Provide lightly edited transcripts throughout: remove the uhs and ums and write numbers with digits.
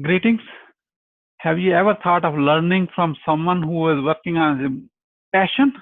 Greetings. Have you ever thought of learning from someone who is working on his passion,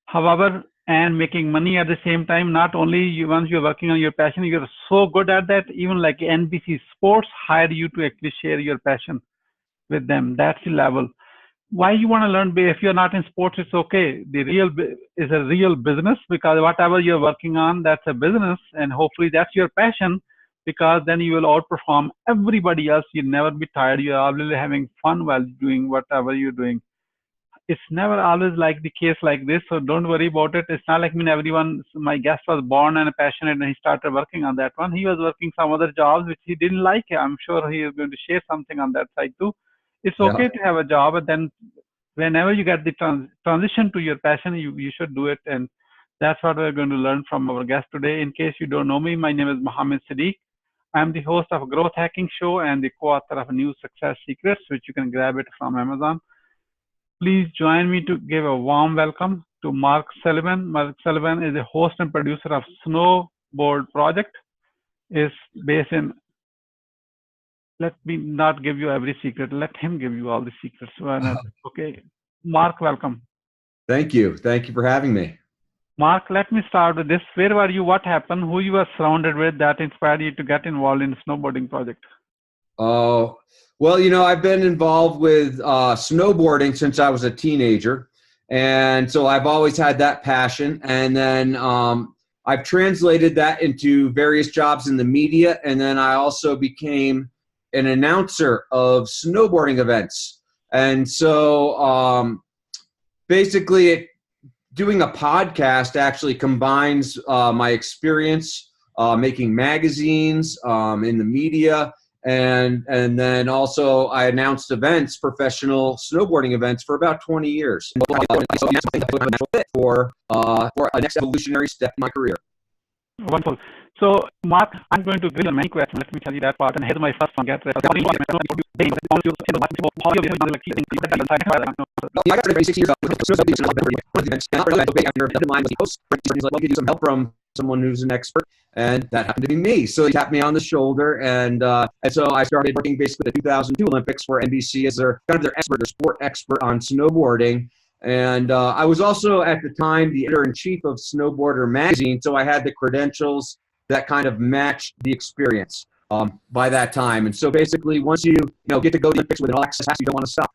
however, and making money at the same time? Not only once you're working on your passion, you're so good at that, even like NBC Sports hire you to actually share your passion with them. That's the level. Why you want to learn? If you're not in sports, it's okay. The is a real business, because whatever you're working on, that's a business, and hopefully that's your passion, because then you will outperform everybody else. You'll never be tired. You're always having fun while doing whatever you're doing. It's never always like the case like this, so don't worry about it. It's not like, everyone, my guest was born and passionate and he started working on that one. He was working some other jobs which he didn't like. I'm sure he is going to share something on that side too. It's Yeah. okay to have a job, and then whenever you get the transition to your passion, you should do it. And that's what we're going to learn from our guest today. In case you don't know me, my name is Mohammed Siddique. I'm the host of a growth hacking show and the co-author of New Success Secrets, which you can grab it from Amazon. Please join me to give a warm welcome to Mark Sullivan. Mark Sullivan is a host and producer of Snowboard Project. Is based in. Let me not give you every secret. Let him give you all the secrets. Why not? Okay. Mark, welcome. Thank you. Thank you for having me. Mark, let me start with this. Where were you? What happened? Who you were surrounded with that inspired you to get involved in the snowboarding project? Oh, well, I've been involved with snowboarding since I was a teenager. And so I've always had that passion. And then I've translated that into various jobs in the media. And then I also became an announcer of snowboarding events. And so basically doing a podcast actually combines my experience making magazines in the media, and then also I announced events, professional snowboarding events, for about 20 years. For a next evolutionary step in my career. Wonderful. So, Mark, I'm going to grill many questions. Let me tell you that part. And here's my first one. Get ready. I got 6 years with we could use some help from someone who's an expert, and that happened to be me. So he tapped me on the shoulder, and so I started working basically at the 2002 Olympics for NBC as their expert, their sport expert on snowboarding. And I was also at the time the editor-in-chief of Snowboarder magazine, so I had the credentials that kind of matched the experience by that time. And so basically, once you get to go to the Olympics with an all access pass, you don't want to stop.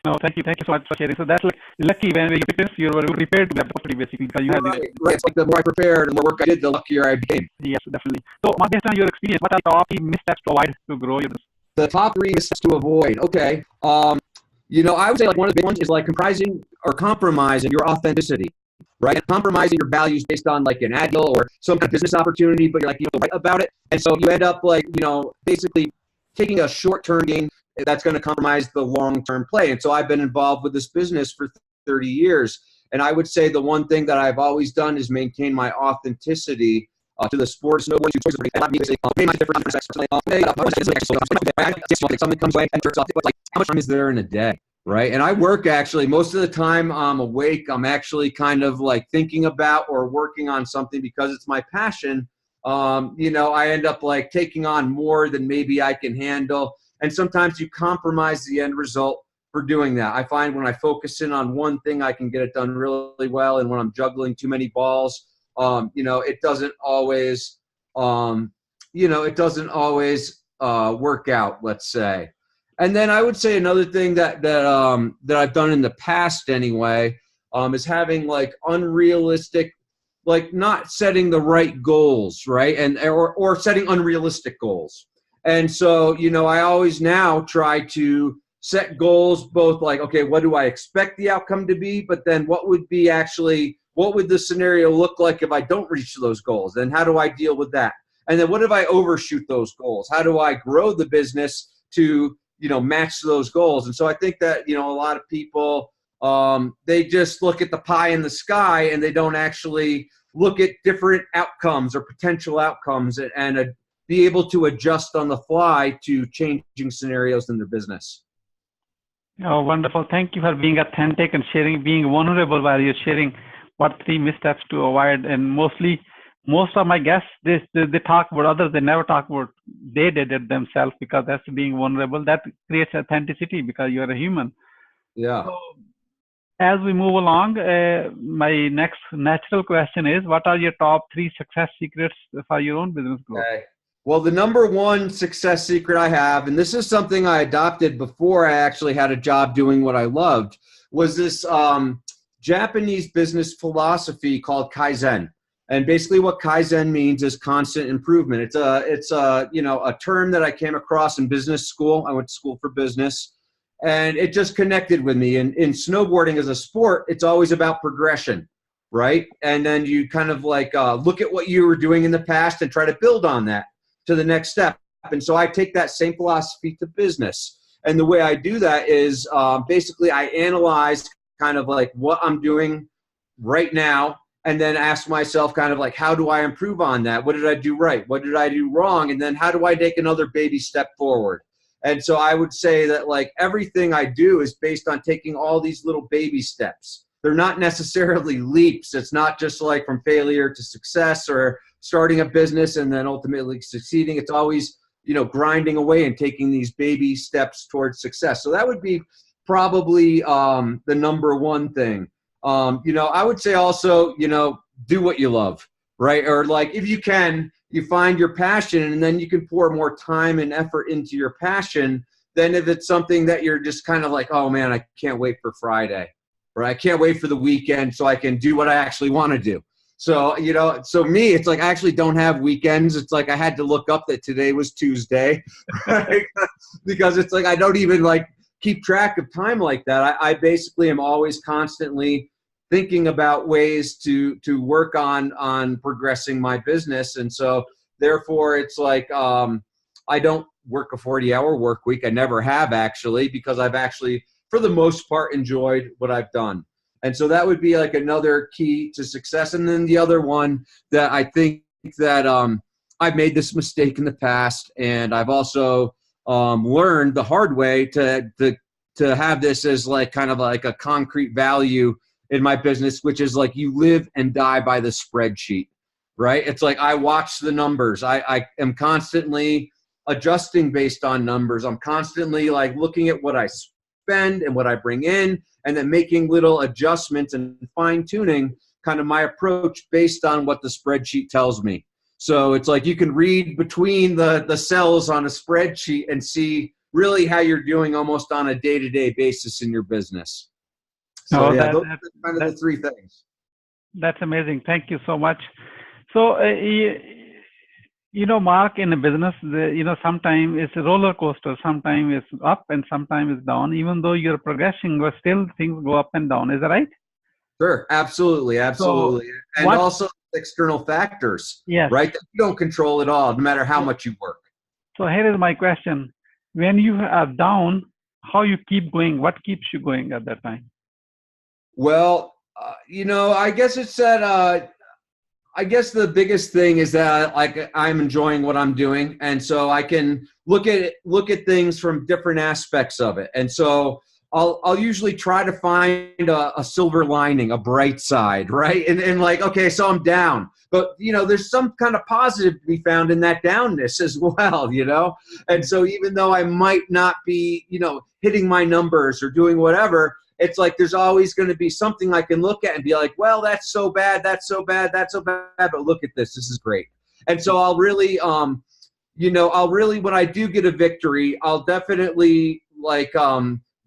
No, thank you so much for sharing. So that's like lucky when you prepare, you were prepared to get the opportunity, basically, because you had right. It's like the more I prepared and the more work I did, the luckier I became. Yes, definitely. So, based on your experience, what are the top 3 missteps to avoid to grow your business? The top 3 missteps to avoid. Okay. I would say like one of the big ones is like compromising your authenticity, right? And compromising your values based on like an ad deal or some kind of business opportunity, but you're like, right about it. And so you end up like, basically taking a short-term gain that's going to compromise the long-term play. And so I've been involved with this business for 30 years. And I would say the one thing that I've always done is maintain my authenticity to the sport. Snowboarding, something comes away and like, how much time is there in a day, right? And I work actually most of the time I'm awake. I'm actually kind of like thinking about or working on something because it's my passion. I end up like taking on more than maybe I can handle. And sometimes you compromise the end result for doing that. I find when I focus in on one thing, I can get it done really well. And when I'm juggling too many balls, it doesn't always, work out, let's say. And then I would say another thing that I've done in the past anyway, is having like unrealistic, like not setting the right goals, right? And or setting unrealistic goals. And so, I always now try to set goals both like, okay, what do I expect the outcome to be? But then what would the scenario look like if I don't reach those goals? Then how do I deal with that? And then what if I overshoot those goals? How do I grow the business to, match those goals? And so I think that, a lot of people, they just look at the pie in the sky and they don't actually look at different outcomes or potential outcomes and be able to adjust on the fly to changing scenarios in their business. Oh, wonderful. Thank you for being authentic and being vulnerable while you're sharing what 3 missteps to avoid. And mostly most of my guests, they talk about others. They never talk about they did it themselves, because that's being vulnerable. That creates authenticity because you're a human. Yeah. So as we move along, my next natural question is, what are your top 3 success secrets for your own business growth? Okay. Well, the number one success secret I have, and this is something I adopted before I actually had a job doing what I loved, was this Japanese business philosophy called Kaizen. And basically what Kaizen means is constant improvement. It's a term that I came across in business school. I went to school for business, and it just connected with me. And in snowboarding as a sport, it's always about progression, right? And then you kind of like look at what you were doing in the past and try to build on that to the next step. And so I take that same philosophy to business. And the way I do that is basically I analyze kind of like what I'm doing right now, and then ask myself kind of like, how do I improve on that? What did I do right? What did I do wrong? And then how do I take another baby step forward? And so I would say that like everything I do is based on taking all these little baby steps. They're not necessarily leaps. It's not just like from failure to success or starting a business and then ultimately succeeding. It's always, grinding away and taking these baby steps towards success. So that would be probably the number one thing. I would say also, do what you love, right? Or like if you can, you find your passion and then you can pour more time and effort into your passion than if it's something that you're just kind of like, oh man, I can't wait for Friday, or I can't wait for the weekend so I can do what I actually want to do. So, so me, it's like I actually don't have weekends. It's like I had to look up that today was Tuesday, right? Because it's like I don't even like keep track of time like that. I basically am always constantly thinking about ways to work on progressing my business. And so therefore it's like I don't work a 40-hour work week. I never have actually, because I've actually, for the most part, enjoyed what I've done. And so that would be like another key to success. And then the other one that I think that I've made this mistake in the past, and I've also learned the hard way to have this as like kind of like a concrete value in my business, which is like you live and die by the spreadsheet, right? It's like I watch the numbers. I am constantly adjusting based on numbers. I'm constantly like looking at what I spend and what I bring in, and then making little adjustments and fine tuning kind of my approach based on what the spreadsheet tells me. So it's like you can read between the cells on a spreadsheet and see really how you're doing almost on a day-to-day basis in your business. So yeah, those are kind of the 3 things. That's amazing. Thank you so much. So, Mark, in a business, sometimes it's a roller coaster, sometimes it's up and sometimes it's down. Even though you're progressing, but still things go up and down. Is that right? Sure, absolutely. So and also external factors, yes, right? That you don't control at all, no matter how much you work. So here is my question. When you are down, how you keep going? What keeps you going at that time? Well, I guess it's that I guess the biggest thing is that I'm enjoying what I'm doing, and so I can look at things from different aspects of it. And so I'll usually try to find a silver lining, a bright side, right? And like, okay, so I'm down, but there's some kind of positive to be found in that downness as well, And so even though I might not be, hitting my numbers or doing whatever, it's like there's always going to be something I can look at and be like, well, that's so bad, that's so bad, that's so bad, but look at this is great. And so I'll really, when I do get a victory, I'll definitely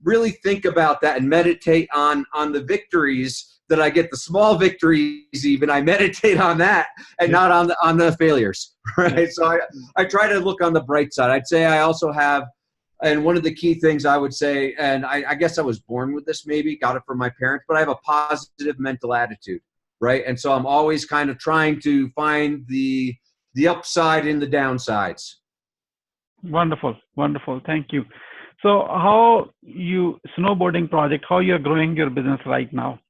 really think about that and meditate on the victories that I get, the small victories even. I meditate on that and not on the failures, right? So I try to look on the bright side. I'd say I also have, and one of the key things I would say, and I guess I was born with this, maybe got it from my parents, but I have a positive mental attitude, right? And so I'm always kind of trying to find the upside in the downsides. Wonderful. Wonderful. Thank you. So how snowboarding project, how you're growing your business right now?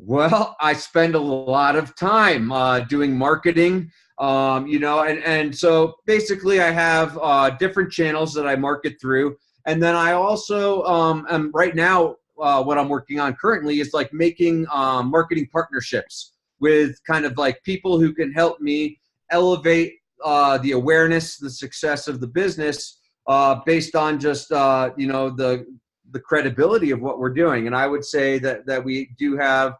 Well, I spend a lot of time doing marketing, and so basically I have different channels that I market through. And then I also am right now, what I'm working on currently is like making marketing partnerships. with kind of like people who can help me elevate the awareness, the success of the business based on just, the credibility of what we're doing. And I would say that we do have,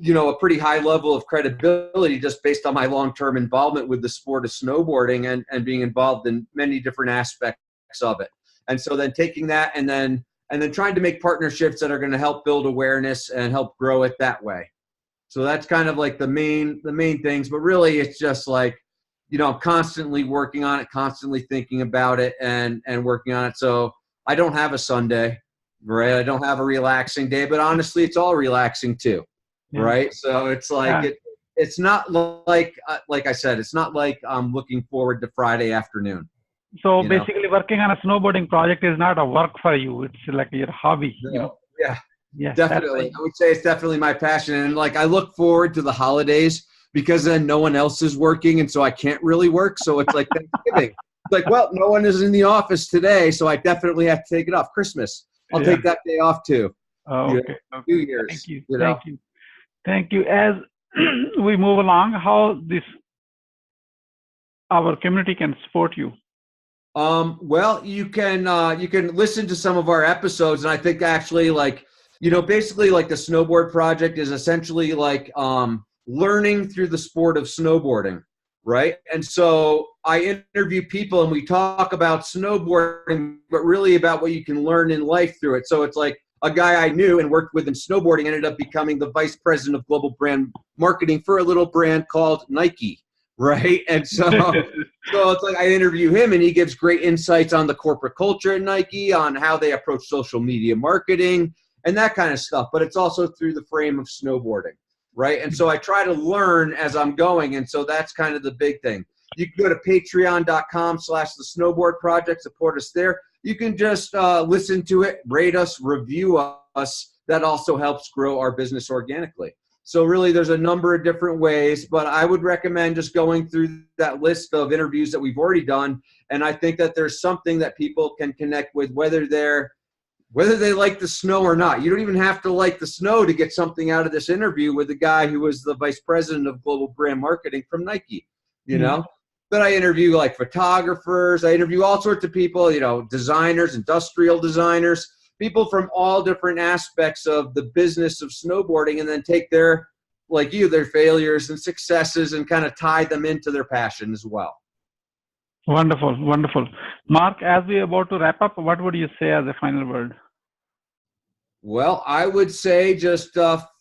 a pretty high level of credibility just based on my long-term involvement with the sport of snowboarding and being involved in many different aspects of it. And so then taking that and then trying to make partnerships that are going to help build awareness and help grow it that way. So that's kind of like the main things, but really it's just like, I'm constantly working on it, constantly thinking about it and working on it. So I don't have a Sunday, right? I don't have a relaxing day, but honestly, it's all relaxing too. Yeah. Right. So it's like, it's not like I said, it's not like I'm looking forward to Friday afternoon. So basically working on a snowboarding project is not a work for you. It's like your hobby. Yeah, definitely. I would say it's definitely my passion. And like, I look forward to the holidays because then no one else is working. And so I can't really work. So it's like Thanksgiving. It's like, well, no one is in the office today. So I definitely have to take it off. Christmas. I'll take that day off too. Oh, okay. New Year's. Thank you. Thank you. As we move along, how our community can support you? Well, you can listen to some of our episodes, and I think actually basically like the Snowboard project is essentially like learning through the sport of snowboarding, right? And so I interview people and we talk about snowboarding, but really about what you can learn in life through it. So it's like a guy I knew and worked with in snowboarding ended up becoming the vice president of global brand marketing for a little brand called Nike, right? And so it's like I interview him and he gives great insights on the corporate culture at Nike, on how they approach social media marketing and that kind of stuff. But it's also through the frame of snowboarding, right? And so I try to learn as I'm going. And so that's kind of the big thing. You can go to patreon.com/the snowboard project, support us there. You can just listen to it, rate us, review us. That also helps grow our business organically. So really there's a number of different ways, but I would recommend just going through that list of interviews that we've already done. And I think that there's something that people can connect with, whether they like the snow or not. You don't even have to like the snow to get something out of this interview with the guy who was the vice president of global brand marketing from Nike, But I interview like photographers, I interview all sorts of people, designers, industrial designers, people from all different aspects of the business of snowboarding, and then take their failures and successes and kind of tie them into their passion as well. Wonderful. Mark, as we're about to wrap up, what would you say as a final word? Well, I would say just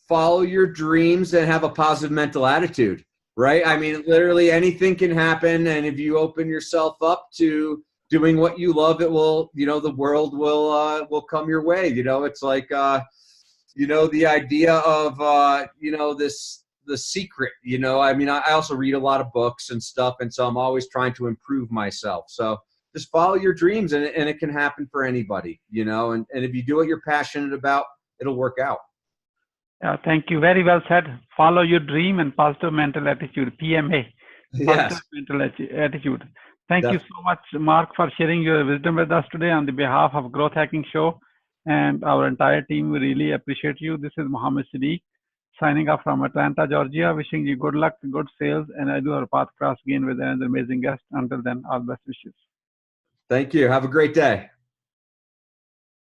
follow your dreams and have a positive mental attitude, right? I mean, literally anything can happen. And if you open yourself up to doing what you love, it will, the world will come your way. It's like, the idea of, the secret, I also read a lot of books and stuff. And so I'm always trying to improve myself. So just follow your dreams and it can happen for anybody, and if you do what you're passionate about, it'll work out. Yeah, thank you. Very well said. Follow your dream and positive mental attitude, PMA. Positive mental attitude. Thank you so much, Mark, for sharing your wisdom with us today on the behalf of Growth Hacking Show and our entire team. We really appreciate you. This is Mohammed Siddique signing off from Atlanta, Georgia, wishing you good luck, good sales, and I do our path cross again with another amazing guest. Until then, all best wishes. Thank you. Have a great day.